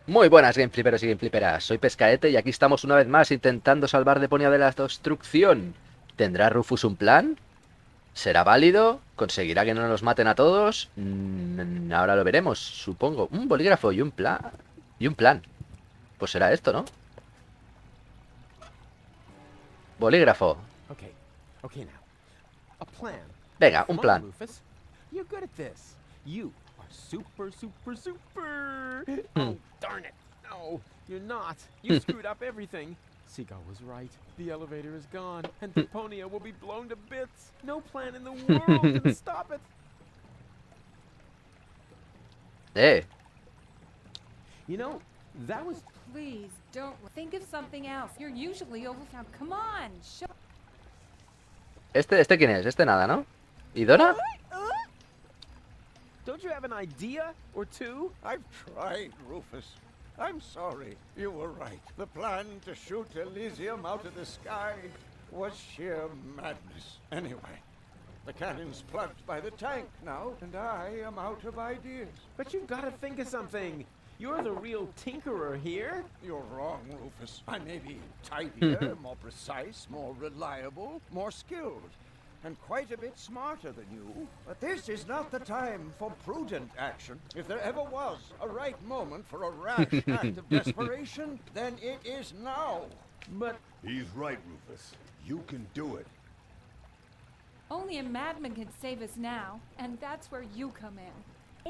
Muy buenas, Gamefliperos y Gamefliperas. Soy Pescaete y aquí estamos una vez más intentando salvar Deponia de la destrucción. ¿Tendrá Rufus un plan? ¿Será válido? ¿Conseguirá que no nos maten a todos? Ahora lo veremos, supongo. Un bolígrafo y un plan. Y un plan. Pues será esto, ¿no? Bolígrafo. Okay, okay now. A plan. Venga, un Come on, plan. Rufus. You're good at this. You are super, super, super. Hmm. Oh, darn it. No, you're not. You screwed up everything. Seagull was right. The elevator is gone, and Deponia will be blown to bits. No plan in the world can stop it. Eh. You know, that was... Please, don't think of something else. You're usually overfound. Come on, show. ¿Este quién es? Este nada, ¿no? ¿Y Donna? Don't you have an idea or two? I've tried, Rufus. I'm sorry. You were right. The plan to shoot Elysium out of the sky was sheer madness. Anyway, the cannon's plugged by the tank now, and I am out of ideas. But you've got to think of something. You're the real tinkerer here. You're wrong, Rufus. I may be tidier, more precise, more reliable, more skilled, and quite a bit smarter than you. But this is not the time for prudent action. If there ever was a right moment for a rash act of desperation, then it is now. But He's right, Rufus. You can do it. Only a madman can save us now, and that's where you come in.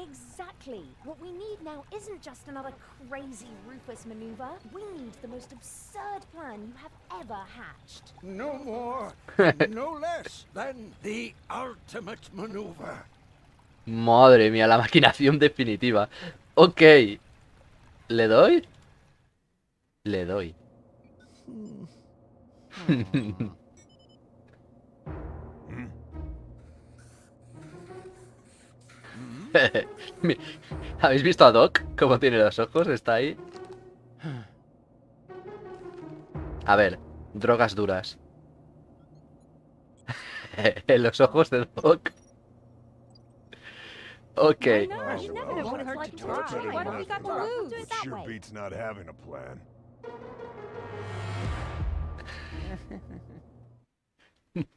Exactly. What we need now isn't just another crazy Rufus maneuver. We need the most absurd plan you have ever hatched. No more, no less than the ultimate maneuver. Madre mía, la maquinación definitiva. Ok. ¿Le doy? Le doy. ¿Habéis visto a Doc? ¿Cómo tiene los ojos? Está ahí. A ver, drogas duras. En los ojos de Doc. Ok. I know, you never know what it's like to Well, try. better What have not we got to try. lose? Do it that Sure way. beats not having a plan.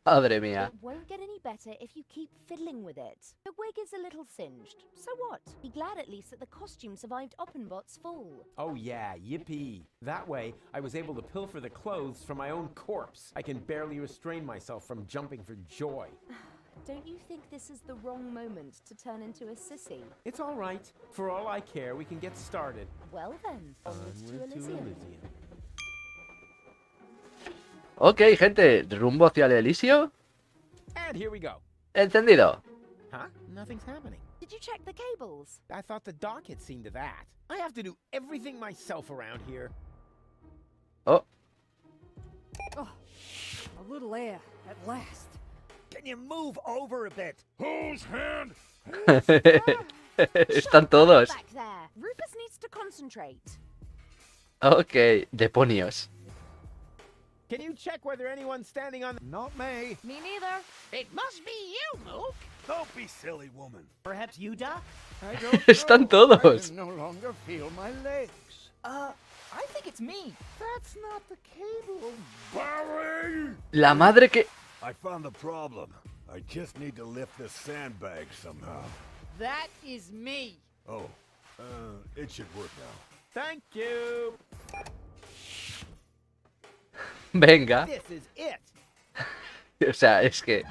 Madre mía. It won't get any better if you keep fiddling with it. The wig is a little singed. So what? Be glad at least that the costume survived Oppenbot's fall. oh yeah, yippee. That way, I was able to pilfer the clothes from my own corpse. I can barely restrain myself from jumping for joy. Don't you think this is the wrong moment to turn into a sissy? It's all right. For all I care, we can get started. Well then, onwards to Onward to Elysium. Elysium. Ok, gente. Rumbo hacia el Elíseo. And here we go. Encendido. Huh? Nothing's happening. Did you check the cables? I thought the doc had seen to that. I have to do everything myself around here. Oh. A little air, at last. Can you move over a bit? Whose hand? Están todos. Back there. Rufus needs to concentrate. Ok. Deponios. Can you check whether anyone's standing on the... Not me. Me neither. It must be you, Mook. Don't be silly, woman. Perhaps you, Doc? I don't Están know. I todos. can no longer feel my legs. I think it's me. That's not the cable. Barry! La madre que... I found the problem. I just need to lift this sandbag somehow. That is me. Oh, it should work now. Thank you. Venga. This is it. O sea, es que...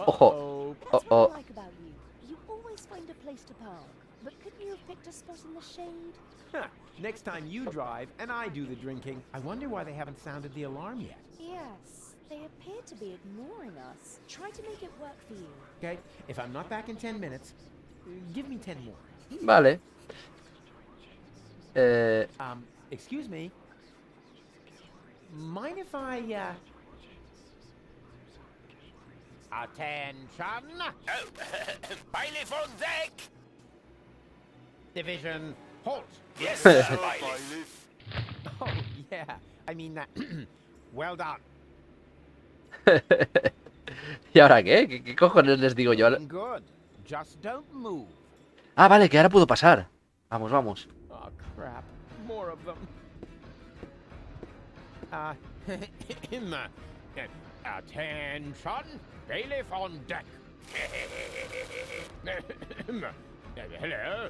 Ojo. That's Oh, what oh. I like about you. You always find a place to park. But couldn't you have picked a spot in the shade? Huh. Next time you drive and I do the drinking, I wonder why they haven't sounded the alarm yet. Yes, they appear to be ignoring us. Try to make it work for you. Okay, if I'm not back in 10 minutes, give me 10 more. Vale. Excuse me. Mind if I, Attention! Oh, bailiff on deck! Division, halt! Yes, sir, bailiff. Oh, yeah. I mean that. Well done. ¿Y ahora qué? ¿Qué cojones les digo yo? Good. Just don't move. Ah, vale, que ahora puedo pasar. Vamos, vamos. Oh, crap. More of them. Attention! Bailiff on deck. Hello?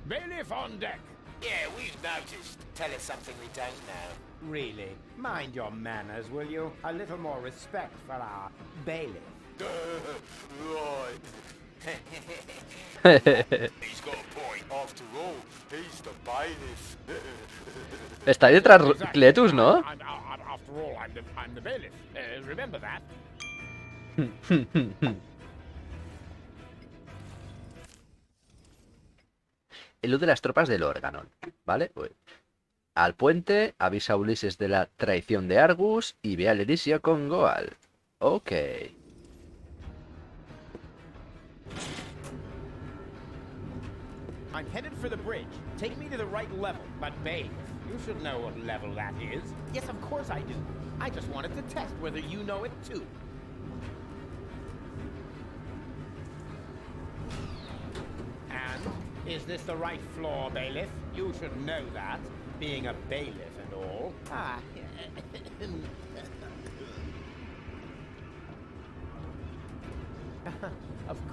Bailiff on deck. Yeah, we've noticed. Tell us something we don't know. Really? Mind your manners, will you? A little more respect for our bailiff. Right. He's got a point. After all, he's the bailiff. Está ahí detrás Cletus, ¿no? After all, I'm the bailiff. Remember that. El luz de las tropas del órgano, ¿vale? Al puente, avisa a Ulises de la traición de Argus y ve a Lericia con Goal. Ok. I'm headed for the bridge. Take me to the right level. But babe, you should know what level that is. Yes, of course I do. I just wanted to test whether you know it too. And is this the right floor, bailiff? You should know that, being a bailiff and all. Ah.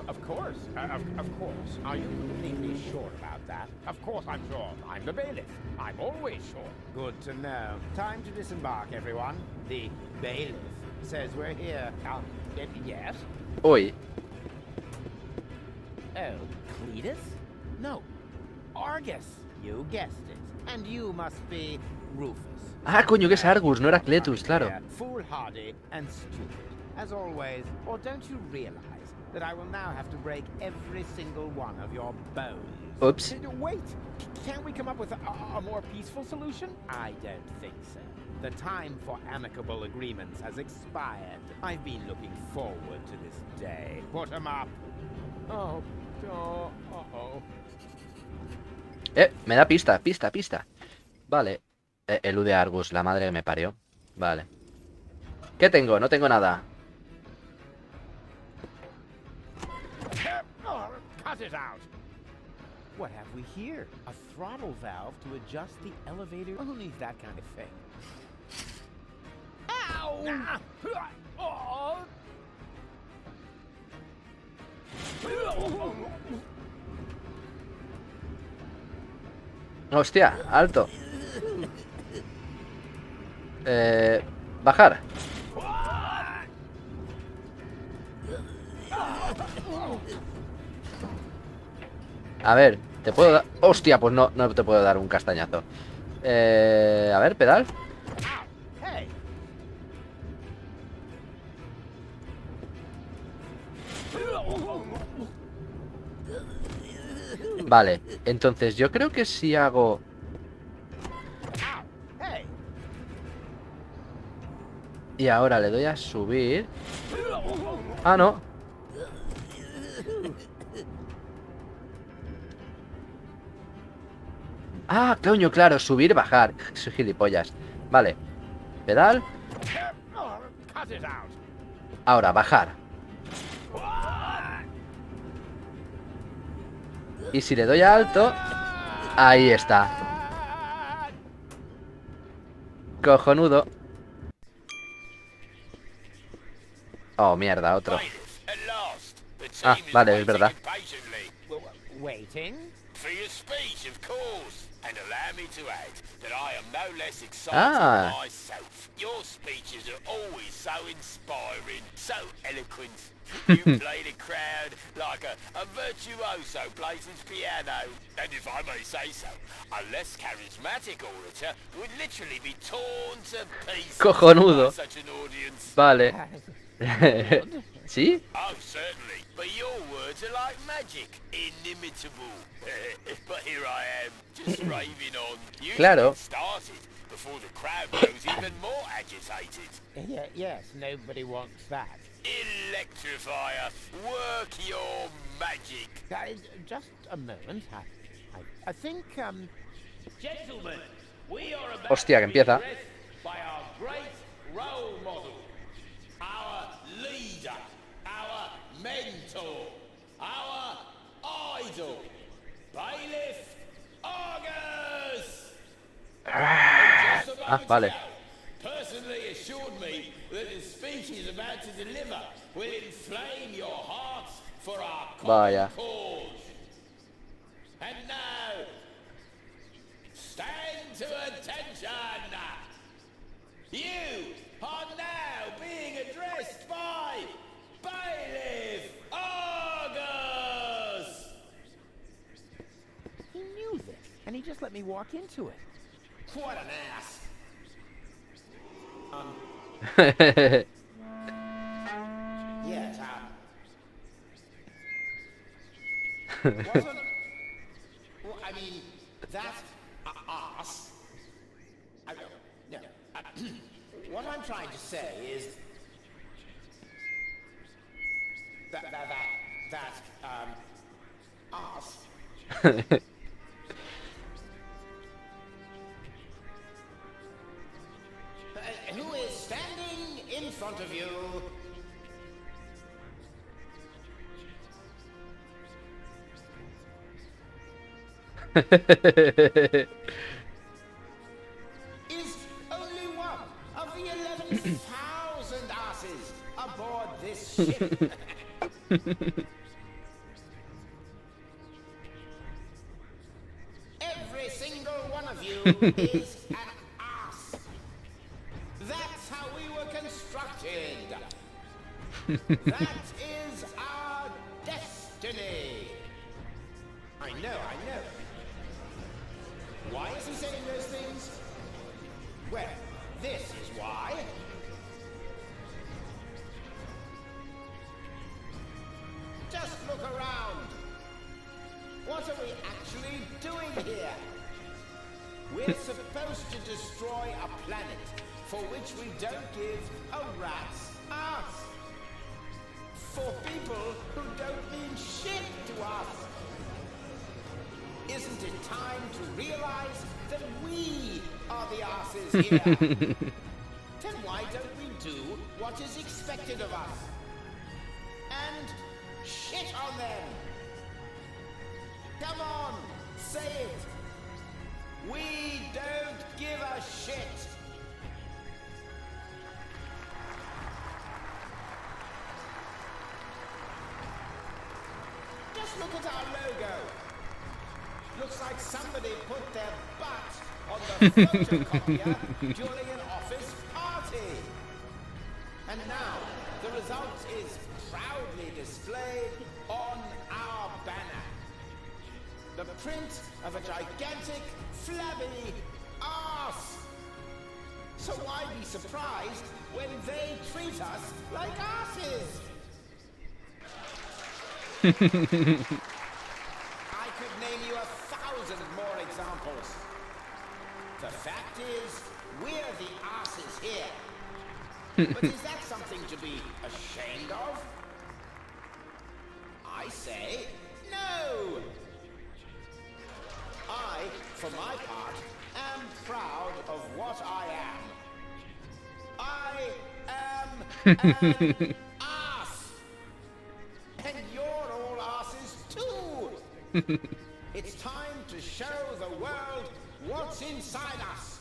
Of course. Of course. Are you completely sure about that? Of course I'm sure. I'm the bailiff. I'm always sure. Good to know. Time to disembark, everyone. The bailiff says we're here. Yes? Uy. Oh, Cletus? No. Argus. You guessed it. And you must be Rufus. Ah, coño, que es Argus, no era Cletus, claro. Foolhardy and stupid, as always. Or don't you realize that I will now have to break every single one of your bones? Oops. Wait, can't we come up with a more peaceful solution? I don't think so. The time for amicable agreements has expired. I've been looking forward to this day. Put 'em up. Oh, Me da pista. Vale. Elude a Argus, la madre que me parió. Vale. ¿Qué tengo? No tengo nada. Cut it out! What have we here? A throttle valve to adjust the elevator? Who needs that kind of thing? Ow! Oh. Hostia, alto. Bajar. A ver, ¿te puedo dar? Hostia, pues no te puedo dar un castañazo. A ver, pedal. Vale, entonces yo creo que si hago... Y ahora le doy a subir... Ah, no. Ah, coño, claro, subir, bajar. Soy gilipollas. Vale. Pedal. Ahora, bajar. Y si le doy a alto... Ahí está. Cojonudo. Oh, mierda, otro. Ah, vale, es verdad. Waiting? For your speech, of course. And allow me to add that I am no less excited Ah. myself. Your speeches are always so inspiring, so eloquent. You play the crowd like a virtuoso plays his piano. And if I may say so, a less charismatic orator would literally be torn to pieces Cojonudo. by such an audience. Vale. ¿Sí? Oh, certainly. But your words are like magic. Inimitable. But here I am, just raving on. You Claro. started before the crowd grows even more agitated. Yes, nobody wants that. Electrifier, work your magic. Just a moment. I think, Gentlemen, we are about Hostia, que to be empieza. addressed by our great role model, our leader, our mentor, our idol, Bailiff Argus. Just a moment vale. ago, personally assured me that the speech he's about to deliver will inflame your hearts for our Vaya. common cause. And now, stand to attention. You are now being addressed by Bailiff Argus. he knew this, and he just let me walk into it. What an ass. Yes, wasn't... Well, I mean, that ass... No. What I'm trying to say is... That ass... who is standing in front of you... is only one of the 11,000 asses aboard this ship. Every single one of you is an ass. That's how we were constructed. That is our destiny. I know. Why is he saying those things? Well, this is why. Just look around. What are we actually doing here? We're supposed to destroy a planet for which we don't give a rat's ass. For people who don't mean shit to us. Isn't it time to realize that we are the asses here? Then why don't we do what is expected of us? And shit on them! Come on, say it! We don't give a shit! Just look at our logo! Looks like somebody put their butt on the photocopier during an office party. And now, the result is proudly displayed on our banner. The print of a gigantic, flabby arse. So why be surprised when they treat us like asses? I could name you 1,000 more examples. The fact is, we're the asses here. But is that something to be ashamed of? I say no! I, for my part, am proud of what I am. I am an ass! And you're all asses too! It's time to show the world what's inside us.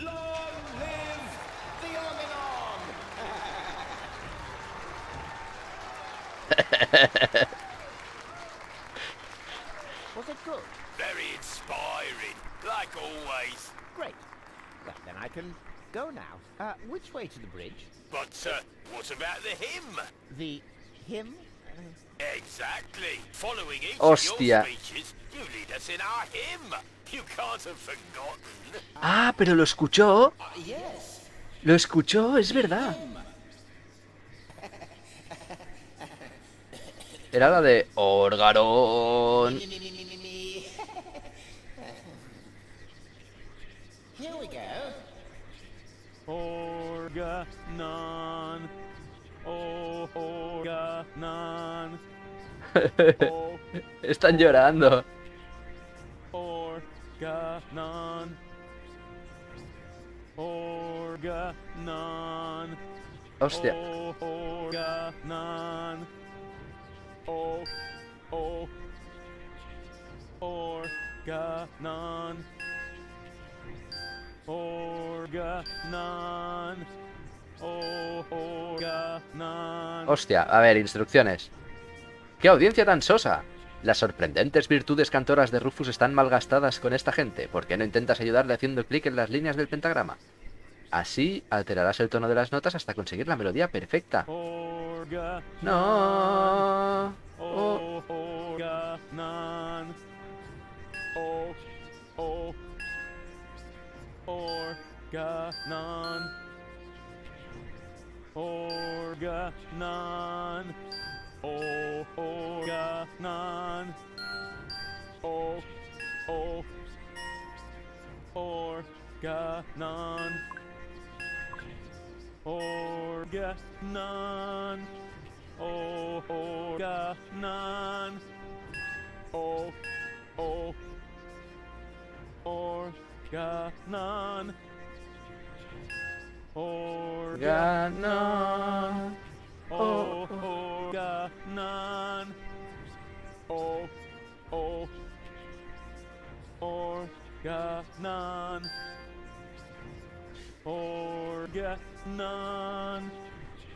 Long live the Organon! Was it good? Very inspiring, like always. Great. Well, then I can go now. Which way to the bridge? But, what about the hymn? The hymn? Exactly. Following each Hostia. of your speeches, you lead us in our hymn. You can't have forgotten. Ah, pero lo escuchó. Yes. Lo escuchó, es verdad. Era la de Orgarón. Here we go. Organon. Oh, organon. Están llorando. Organon. Organon. Hostia. Organon. Oh, oh. Organon. Organon. Oh, organon. Hostia, a ver, instrucciones. ¡Qué audiencia tan sosa! Las sorprendentes virtudes cantoras de Rufus están malgastadas con esta gente. ¿Por qué no intentas ayudarle haciendo clic en las líneas del pentagrama? Así alterarás el tono de las notas hasta conseguir la melodía perfecta. No. Oh. Organon. Oh, oh. Organon. Organon. Oh, organon. Oh, oh. Organon. Organon. Oh, organon. Oh, oh. Organon. Organon.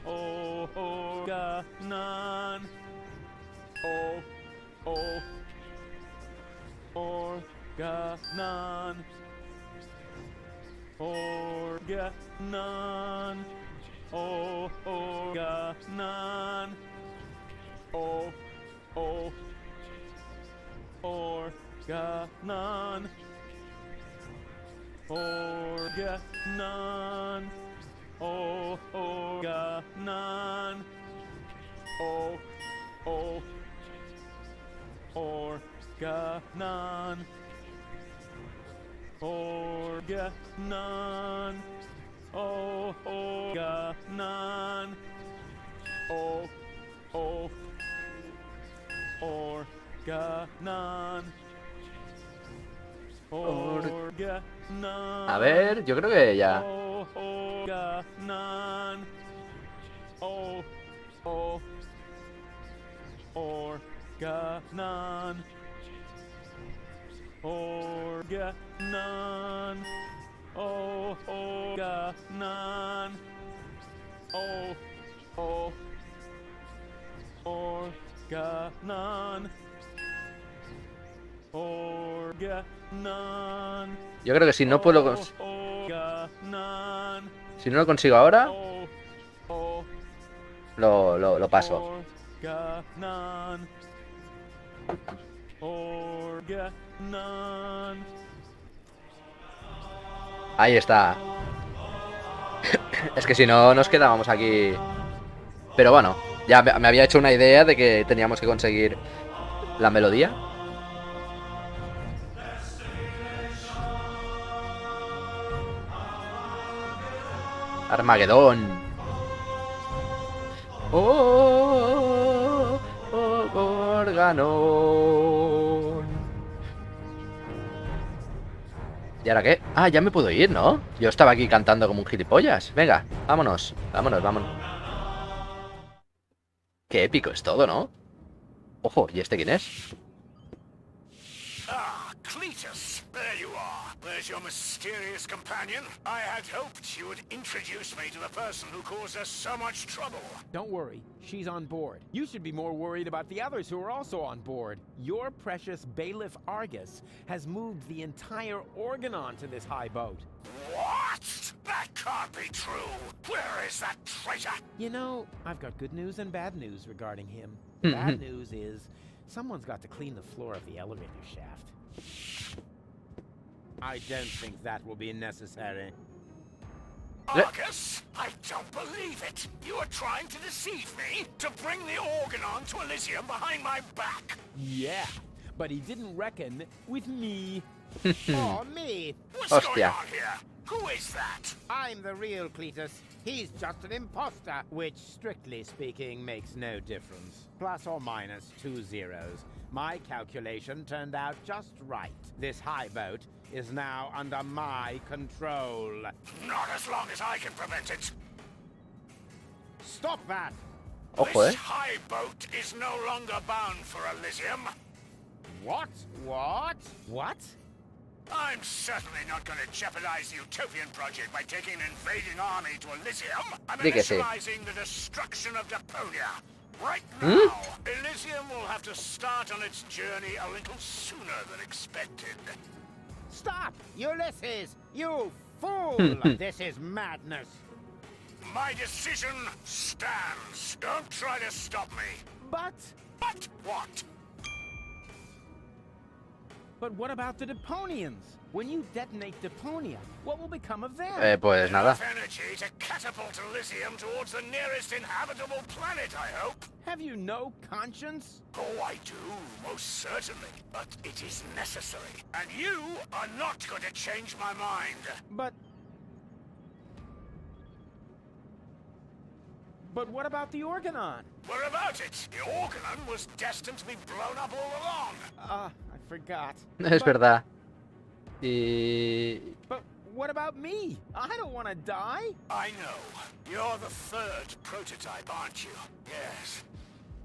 Oh, organon. Oh, oh. Organon. Organon. Oh, organon. Oh, oh. Organon. Organon. Oh, organon. Oh, oh. Organon. Organon. Oh, organon. Oh, oh. Organon. Organon. Oh, organon. Oh, oh. Organon. Organon. A ver, yo creo que ya. Oh, organon. Oh, oh. Organon. Organon. Oh, organon. Oh, oh. Organon. Organon. Yo creo que si no puedo... Organon. Si no lo consigo ahora, Oh, oh. lo paso. Organon. Organon. Ahí está. Es que si no, nos quedábamos aquí. Pero bueno, ya me había hecho una idea de que teníamos que conseguir la melodía. Armagedón. Oh, organón. ¿Y ahora qué? Ah, ya me puedo ir, ¿no? Yo estaba aquí cantando como un gilipollas. Venga, vámonos, vámonos, vámonos. Qué épico es todo, ¿no? Ojo, ¿y este quién es? Ah, Cletus, there you are. where's your mysterious companion? I had hoped you would introduce me to the person who caused us so much trouble. Don't worry, she's on board. You should be more worried about the others who are also on board. Your precious bailiff Argus has moved the entire Organon to this high boat. What? That can't be true. Where is that traitor? You know, I've got good news and bad news regarding him. Bad news is, someone's got to clean the floor of the elevator shaft. I don't think that will be necessary. Argus, I don't believe it. You are trying to deceive me to bring the Organon to Elysium behind my back. Yeah, but he didn't reckon with me. Oh, me. What's going Hostia. on here? Who is that? I'm the real Cletus. He's just an imposter, which, strictly speaking, makes no difference. Plus or minus 2 zeros. My calculation turned out just right. This high boat is now under my control. Not as long as I can prevent it. Stop that! Ojo, This high boat is no longer bound for Elysium. What? What? What? I'm certainly not going to jeopardize the Utopian project by taking an invading army to Elysium. I'm Di que sí. initializing the destruction of Deponia. Right now, Elysium will have to start on its journey a little sooner than expected. Stop! Ulysses! You fool! This is madness. My decision stands. Don't try to stop me. But What? what about the Deponians? When you detonate Deponia, what will become of them? Pues nada. Enough energy to catapult Elysium towards the nearest inhabitable planet, I hope. Have you no conscience? Oh, I do, most certainly. But it is necessary. And you are not going to change my mind. But what about the Organon? What about it? The Organon was destined to be blown up all along. I forgot. Es verdad. Y... But what about me? I don't want to die. I know. You're the third prototype, aren't you? Yes.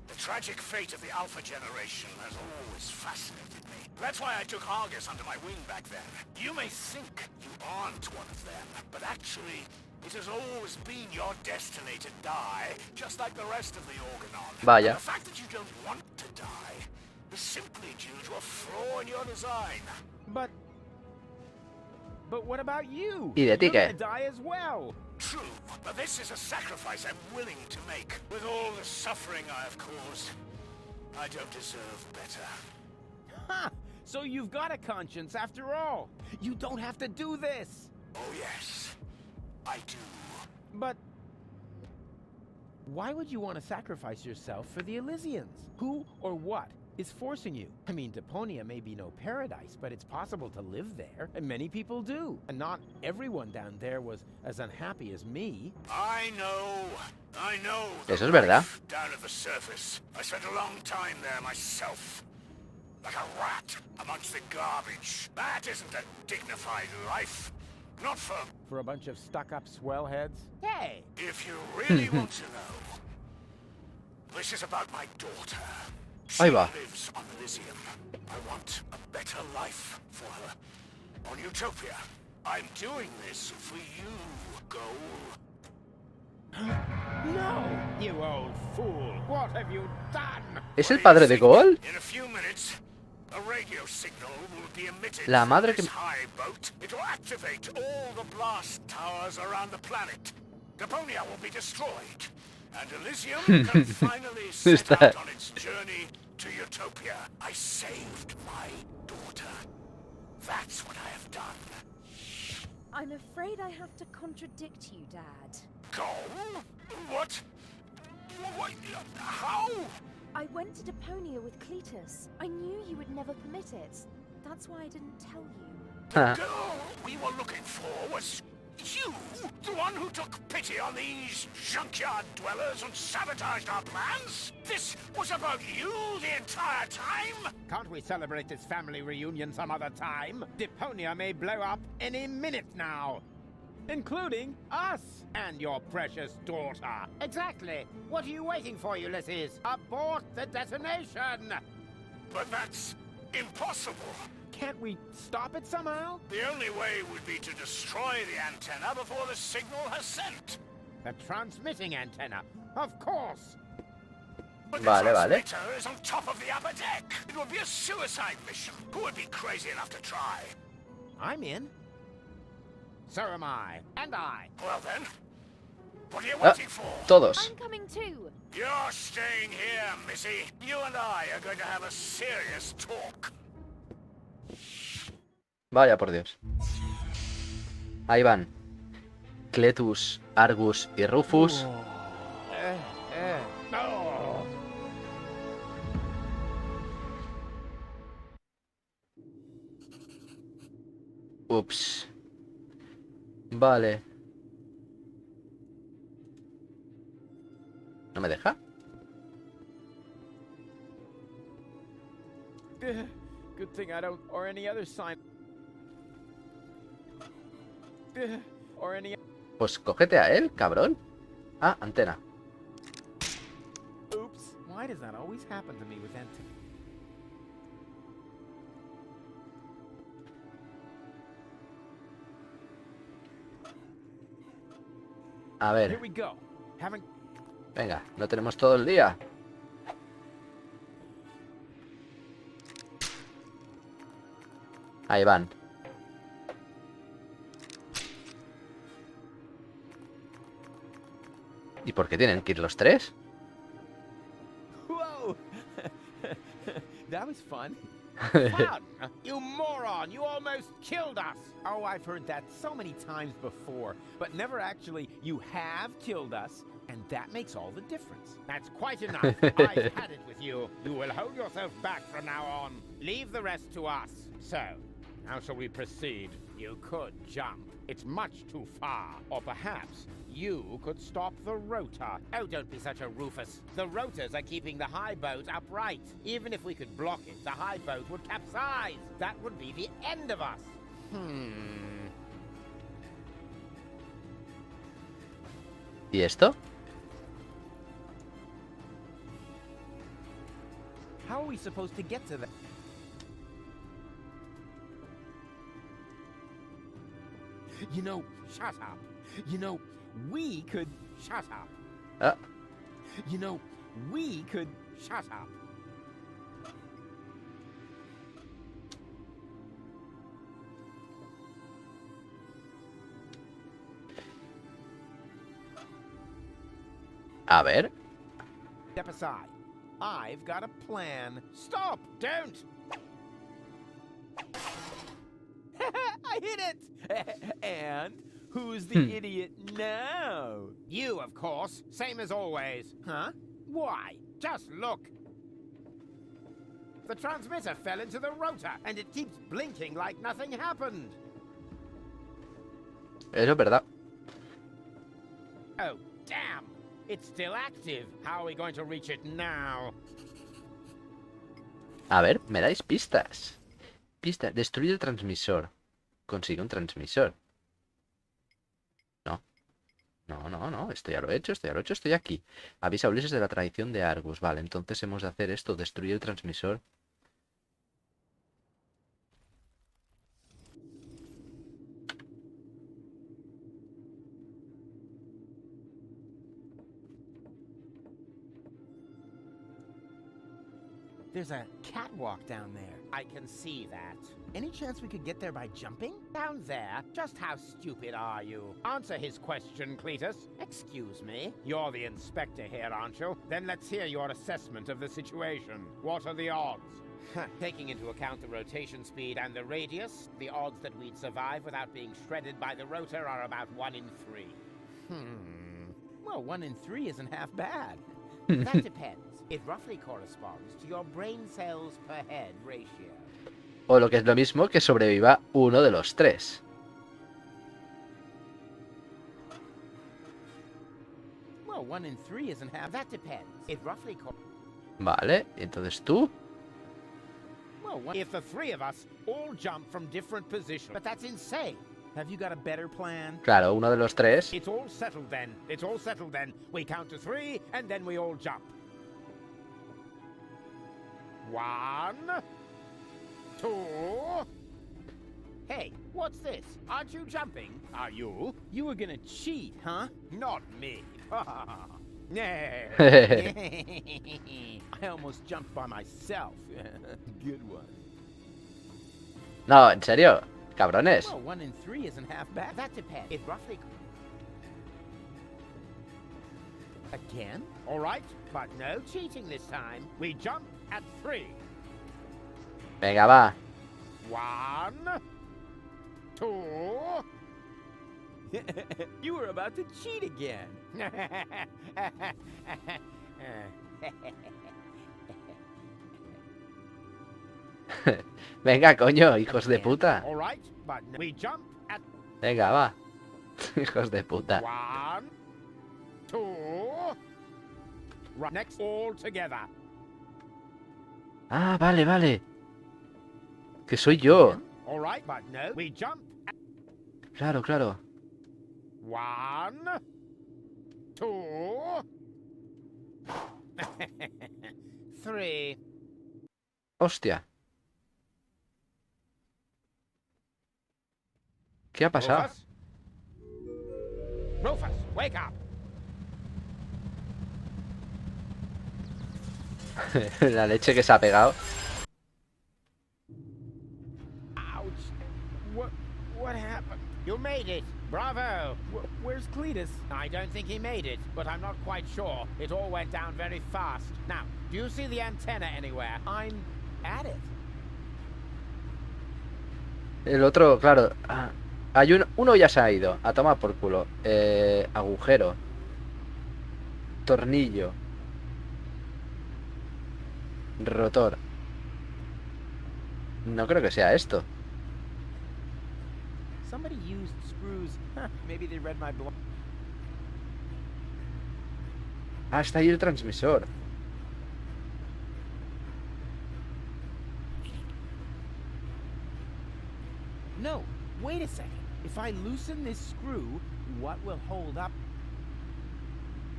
The tragic fate of the Alpha generation has always fascinated me. That's why I took Argus under my wing back then. You may think you aren't one of them, but actually, it has always been your destiny to die, just like the rest of the Organon. Vaya. And the fact that you don't want to die is simply due to a flaw in your design. But what about you? ¿Y de ti You're qué? gonna die as well. True, but this is a sacrifice I'm willing to make. With all the suffering I have caused, I don't deserve better. Ha! So you've got a conscience after all. You don't have to do this. Oh yes, I do. But why would you want to sacrifice yourself for the Elysians? Who or what is forcing you? I mean, Deponia may be no paradise, but it's possible to live there, and many people do. And not everyone down there was as unhappy as me. I know. Eso es verdad. Down at the surface, I spent a long time there myself. Like a rat amongst the garbage. That isn't a dignified life. Not for a bunch of stuck-up swellheads. Hey! If you really want to know, this is about my daughter. She Ahí va. lives on Elysium. I want a better life for her. On Utopia. I'm doing this for you, Goal. No! You old fool! What have you done? ¿Es el padre de Gol? In a few minutes, a radio signal will be emitted La madre from this que... high boat. It will activate all the blast towers around the planet. Deponia will be destroyed, and Elysium can finally set out on its journey to Utopia. I saved my daughter. That's what I have done. I'm afraid I have to contradict you, Dad. Go? What? What? How? I went to Deponia with Cletus. I knew you would never permit it. That's why I didn't tell you. The girl we were looking for was you, the one who took pity on these junkyard dwellers and sabotaged our plans? This was about you the entire time? Can't we celebrate this family reunion some other time? Deponia may blow up any minute now. Including us. And your precious daughter. Exactly. What are you waiting for, Ulysses? Abort the detonation! But that's impossible. Can't we stop it somehow? The only way would be to destroy the antenna before the signal has sent. The transmitting antenna, of course. But the Vale, vale. transmitter is on top of the upper deck. It would be a suicide mission. Who would be crazy enough to try? I'm in. So am I. And I. Well then, what are you waiting for? Todos. I'm coming too. You're staying here, Missy. You and I are going to have a serious talk. Vaya por Dios. Ahí van. Cletus, Argus y Rufus. Oh. Ups. Vale. ¿No me deja? Good thing I don't, or any other sign. Or any. Pues cógete a él, cabrón. Ah, antena. Oops. Why does that always happen to me with antenna? A Here ver. we go. Haven't. Venga, no tenemos todo el día. Ahí van. ¿Y por qué tienen que ir los tres? Whoa! That was fun. Fun? You moron! You almost killed us! Oh, I've heard that so many times before, but never actually, you have killed us, and that makes all the difference. That's quite enough. I've had it with you. You will hold yourself back from now on. Leave the rest to us. So, how shall we proceed? You could jump. It's much too far. Or perhaps you could stop the rotor. Oh, don't be such a Rufus. The rotors are keeping the high boat upright. Even if we could block it, the high boat would capsize. That would be the end of us. ¿Y esto? How are we supposed to get to that? You know, Shut up. you know, we could. Shut up. Ah, You know, we could. Shut up. a ver. Step aside. I've got a plan. Stop! Don't! I hit it! And who's the idiot now? You, of course. Same as always. Huh? Why? Just look. The transmitter fell into the rotor, and it keeps blinking like nothing happened. Eso es verdad. Oh, damn! It's still active. How are we going to reach it now? A ver, me dais pistas. Pista, destruir el transmisor. Consigue un transmisor. No. No. Esto ya lo he hecho, estoy aquí. Avisa a Ulises de la traición de Argus. Vale, entonces hemos de hacer esto, destruir el transmisor. There's a catwalk down there. I can see that. Any chance we could get there by jumping? Down there? Just how stupid are you? Answer his question, Cletus. Excuse me? You're the inspector here, aren't you? Then let's hear your assessment of the situation. What are the odds? Taking into account the rotation speed and the radius, the odds that we'd survive without being shredded by the rotor are about 1 in 3. Well, 1 in 3 isn't half bad. That depends. It roughly corresponds to your brain cells per head ratio. O lo que es lo mismo, que sobreviva uno de los tres. Well, 1 in 3 isn't half. That depends. It roughly Vale, y entonces tú. Well, if the 3 of us all jump from different positions. But that's insane. have you got a better plan? Claro, uno de los tres. It's all settled then. It's all settled then. We count to 3 and then we all jump. 1, 2. Hey, what's this? Aren't you jumping? Are you? You were gonna cheat, huh? Not me. I almost jumped by myself. Good one. No, en serio, cabrones. Well, 1 in 3 isn't half bad. That depends. It roughly... Again? All right, but no cheating this time. We jump at 3. Venga, va. 1, 2. You were about to cheat again. Venga, coño, hijos de puta. All right, but we jump at Venga, va. Hijos de puta. 1, 2. Right, next all together. Ah, vale, vale. Que soy yo. All right, but no, we jump at Claro, claro. 1, 2. 3. Hostia. ¿Qué ha pasado? Rufus? Rufus, wake up. La leche que se ha pegado. Ouch. What happened? You made it. Bravo. Where's Cletus? I don't think he made it, but I'm not quite sure. It all went down very fast. Now, do you see the antenna anywhere? I'm at it. El otro, claro. Hay uno ya se ha ido. A tomar por culo. Agujero. Tornillo. Rotor. No creo que sea esto. Somebody used screws. Maybe they read my blog. Ah, está ahí el transmisor. No, wait a second. If I loosen this screw, what will hold up?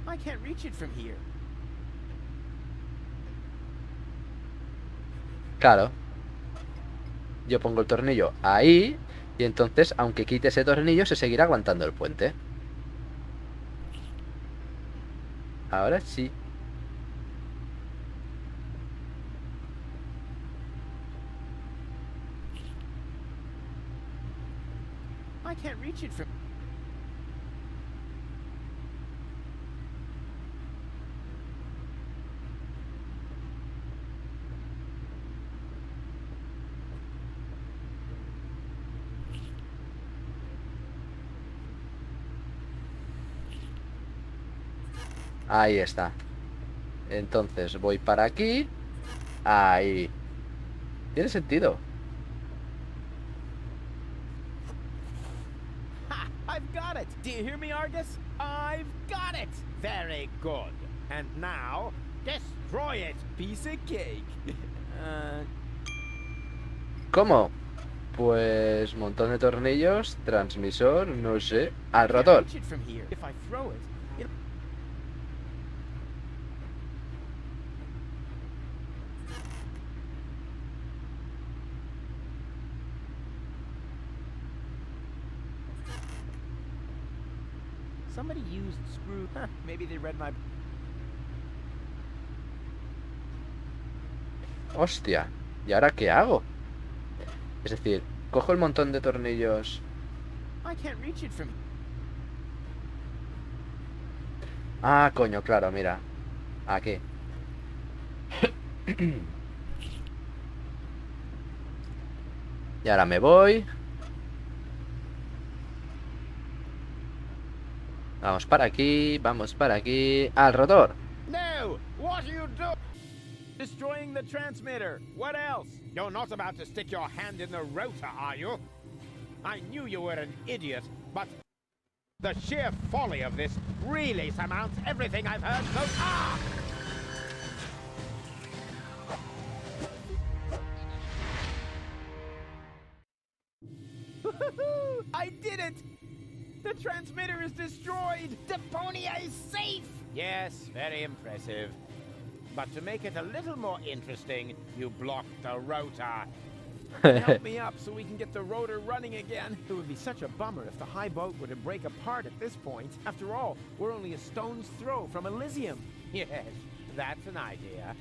I can't reach it from here. Claro. Yo pongo el tornillo ahí. Y entonces, aunque quite ese tornillo, se seguirá aguantando el puente. Ahora sí. I can't reach it from... Ahí está. Entonces voy para aquí. Ahí. Tiene sentido. Ha! I've got it! Do you hear me, Argus? I've got it! Very good. And now, destroy it. Piece of cake. ¿Cómo? Pues montón de tornillos, transmisor, no sé. Al rotor. Reach it from here. If I throw it, it'll... Somebody used screw. Maybe they read my... Hostia. ¿Y ahora qué hago? Es decir, cojo el montón de tornillos. I can't reach it from... Ah, coño, claro, mira. Aquí. Y ahora me voy. Vamos para aquí, vamos para aquí. Al rotor. No! What are you doing? Destroying the transmitter. What else? You're not about to stick your hand in the rotor, are you? I knew you were an idiot, but the sheer folly of this really surmounts everything I've heard so far! I did it! The transmitter is destroyed! Deponia is safe! Yes, very impressive. But to make it a little more interesting, you blocked the rotor. Help me up so we can get the rotor running again. It would be such a bummer if the high boat were to break apart at this point. After all, we're only a stone's throw from Elysium. Yes, that's an idea.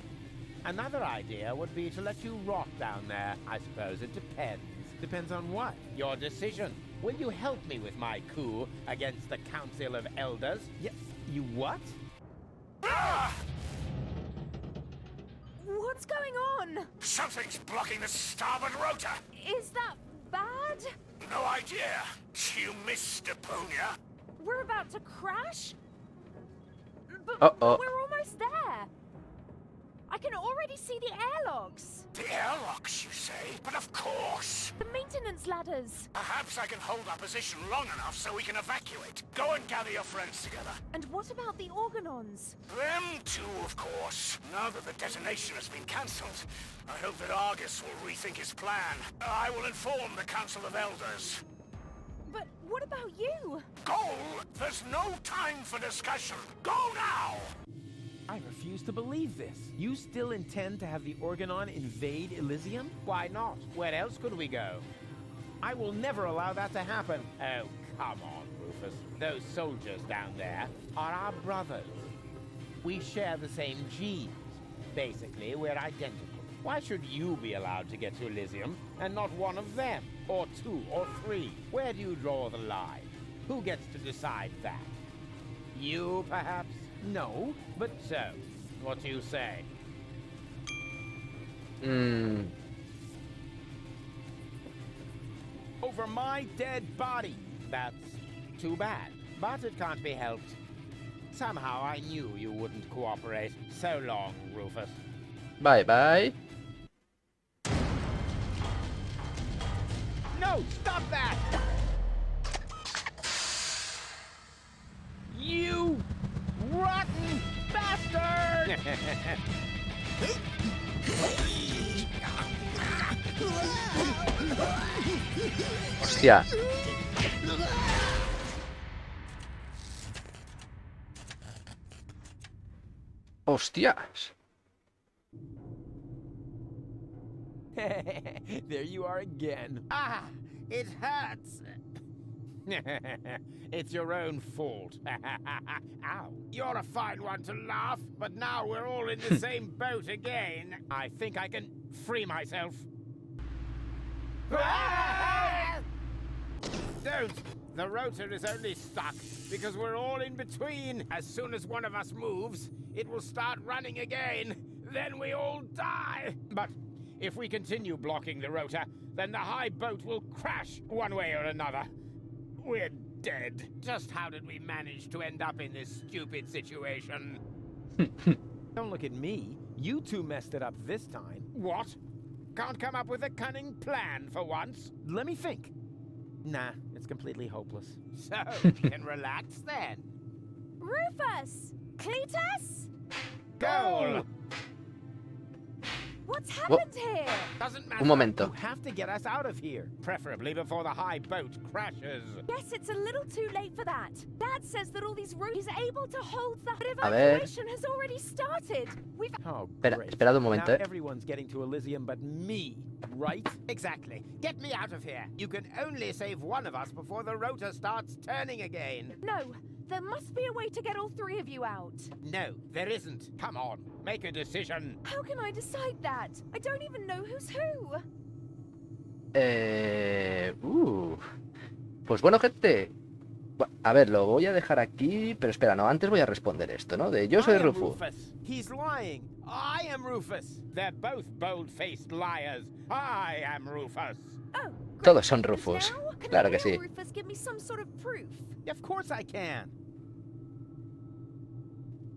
Another idea would be to let you rot down there. I suppose it depends. Depends on what? Your decision. Will you help me with my coup against the Council of Elders? Yeah, you what? What's going on? Something's blocking the starboard rotor. Is that bad? No idea. You missed Deponia. We're about to crash? But Uh-oh. we're almost there. I can already see the airlocks. The airlocks, you say? But of course. The maintenance ladders. Perhaps I can hold our position long enough so we can evacuate. Go and gather your friends together. And what about the organons? Them too, of course. Now that the detonation has been cancelled, I hope that Argus will rethink his plan. I will inform the Council of Elders. But what about you? Go! There's no time for discussion. Go now! I refuse to believe this. You still intend to have the Organon invade Elysium? Why not? Where else could we go? I will never allow that to happen. Oh, come on, Rufus. Those soldiers down there are our brothers. We share the same genes. Basically, we're identical. Why should you be allowed to get to Elysium and not one of them? Or two, or three? Where do you draw the line? Who gets to decide that? You, perhaps? No, but So, what do you say? over my dead body. That's too bad. But it can't be helped. Somehow I knew you wouldn't cooperate. So long, Rufus. Bye, bye. No, stop that! You rotten bastard! Hostia. Hostias. There you are again. Ah, it hurts. It's your own fault. Ow. You're a fine one to laugh, but now we're all in the same boat again. I think I can free myself. Don't! The rotor is only stuck because we're all in between. As soon as one of us moves, it will start running again. Then we all die. But if we continue blocking the rotor, then the high boat will crash one way or another. We're dead. Just how did we manage to end up in this stupid situation? Don't look at me. You two messed it up this time. What? Can't come up with a cunning plan for once? Let me think. Nah, it's completely hopeless. So, we can relax then. Rufus! Cletus? Goal! What's happened here? Doesn't matter. Un momento. You have to get us out of here. Preferably before the high boat crashes. Yes, it's a little too late for that. Dad says that all these routes is able to hold the A ver. evacuation has already started. We've Oh, Espera, great. esperad un momento, Now eh. everyone's getting to Elysium but me, right? Exactly. Get me out of here. You can only save one of us before the rotor starts turning again. No, there must be a way to get all three of you out. No, there isn't. Come on, make a decision. How can I decide that? I don't even know who's who. Pues bueno, gente. A ver, lo voy a dejar aquí, pero espera, no, antes voy a responder esto, ¿no? De yo soy I am Rufus. Rufus. He's lying. I am Rufus. They're both bold-faced liars. I am Rufus. Oh, great. Todos son And Rufus. now, can Claro the que real sí. Rufus give me some sort of proof? Of course I can.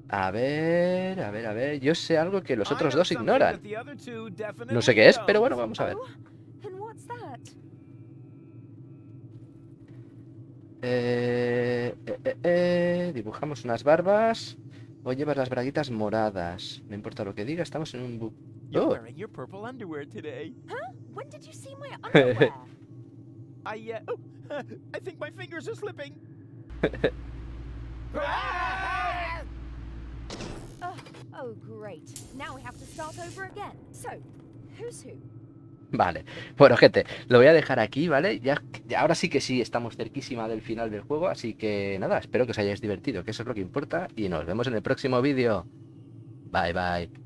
A ver, a ver, a ver. Yo sé algo que los I otros know dos something ignoran. that the other two definitely No sé qué es, don't. pero bueno, vamos a ver. Oh, and what's that? Dibujamos unas barbas. O llevas las braguitas moradas. No importa lo que diga, estamos en un... You're Oh, wearing your purple underwear today. Huh? When did you see my underwear? I think my fingers are slipping. Oh, great. Now we have to start over again. So, who's who? Vale, bueno gente, lo voy a dejar aquí, ¿vale? Ya ahora sí que sí, estamos cerquísima del final del juego, así que nada, espero que os hayáis divertido, que eso es lo que importa, y nos vemos en el próximo vídeo. Bye bye.